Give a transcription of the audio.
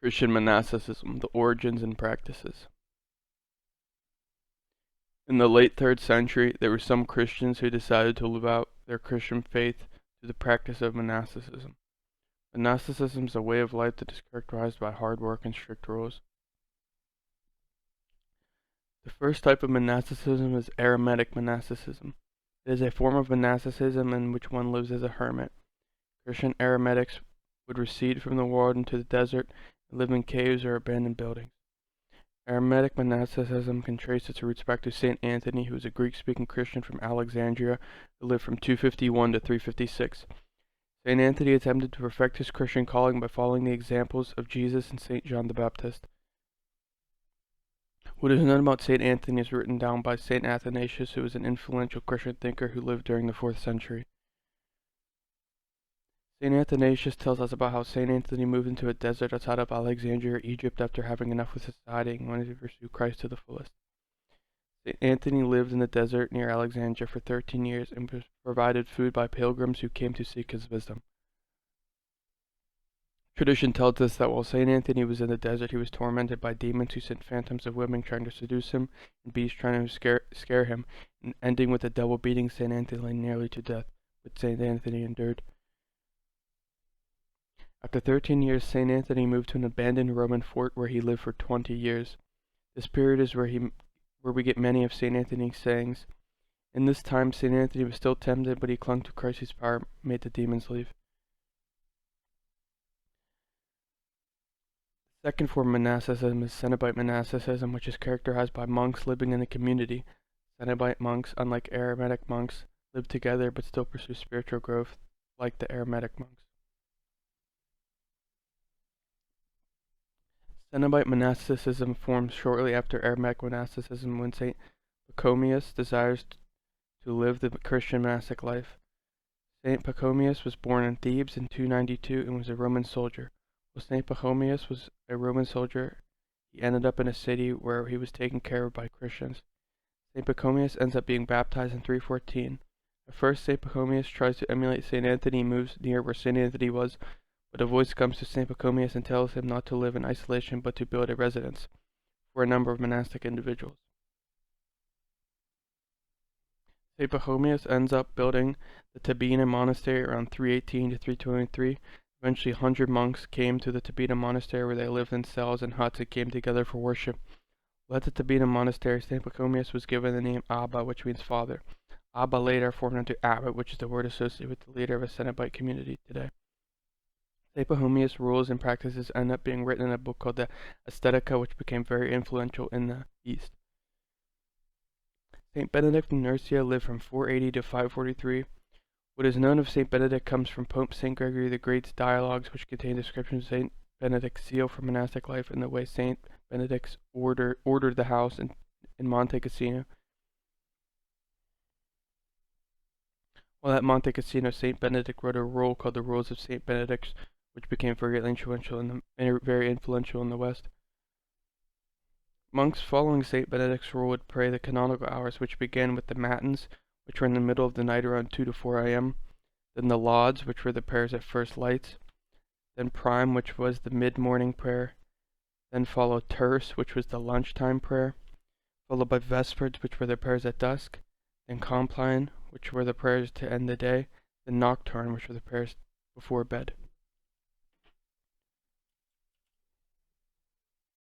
Christian monasticism, the origins and practices. In the late 3rd century, there were some Christians who decided to live out their Christian faith through the practice of monasticism. Monasticism is a way of life that is characterized by hard work and strict rules. The first type of monasticism is eremitic monasticism. It is a form of monasticism in which one lives as a hermit. Christian eremitics would recede from the world into the desert and live in caves or abandoned buildings. Eremitic monasticism can trace its roots back to Saint Anthony, who was a Greek-speaking Christian from Alexandria who lived from 251 to 356. Saint Anthony attempted to perfect his Christian calling by following the examples of Jesus and Saint John the Baptist. What is known about Saint Anthony is written down by Saint Athanasius, who was an influential Christian thinker who lived during the 4th century. Saint Athanasius tells us about how Saint Anthony moved into a desert outside of Alexandria, Egypt, after having enough with society and wanted to pursue Christ to the fullest. Saint Anthony lived in the desert near Alexandria for 13 years and was provided food by pilgrims who came to seek his wisdom. Tradition tells us that while Saint Anthony was in the desert, he was tormented by demons who sent phantoms of women trying to seduce him and beasts trying to scare him, and ending with the devil beating Saint Anthony nearly to death, which Saint Anthony endured. After 13 years, Saint Anthony moved to an abandoned Roman fort where he lived for 20 years. This period is where we get many of Saint Anthony's sayings. In this time, Saint Anthony was still tempted, but he clung to Christ, whose power made the demons leave. The second form of monasticism is Cenobite monasticism, which is characterized by monks living in a community. Cenobite monks, unlike Eremitic monks, live together but still pursue spiritual growth like the Eremitic monks. Cenobite monasticism forms shortly after Eremitic monasticism when Saint Pachomius desires to live the Christian monastic life. Saint Pachomius was born in Thebes in 292 and was a Roman soldier. While Saint Pachomius was a Roman soldier, he ended up in a city where he was taken care of by Christians. Saint Pachomius ends up being baptized in 314. At first, Saint Pachomius tries to emulate Saint Anthony and moves near where Saint Anthony was, but a voice comes to Saint Pachomius and tells him not to live in isolation but to build a residence for a number of monastic individuals. Saint Pachomius ends up building the Tabina monastery around 318 to 323. Eventually 100 monks came to the Tabina monastery where they lived in cells and huts and came together for worship. While at the Tabina monastery, Saint Pachomius was given the name Abba, which means father. Abba later formed into abbot, which is the word associated with the leader of a Cenobite community today. Saint Pachomius' rules and practices end up being written in a book called the Aesthetica, which became very influential in the East. Saint Benedict of Nursia lived from 480 to 543. What is known of Saint Benedict comes from Pope Saint Gregory the Great's dialogues, which contain descriptions of Saint Benedict's zeal for monastic life and the way Saint Benedict's ordered the house in Monte Cassino. While at Monte Cassino, Saint Benedict wrote a rule called the Rules of Saint Benedict, which became very influential in the West. Monks following Saint Benedict's rule would pray the canonical hours, which began with the matins, which were in the middle of the night around 2 to 4 a.m., then the lauds, which were the prayers at first lights, then prime, which was the mid-morning prayer, then followed terce, which was the lunchtime prayer, followed by vespers, which were the prayers at dusk, then compline, which were the prayers to end the day, then nocturne, which were the prayers before bed.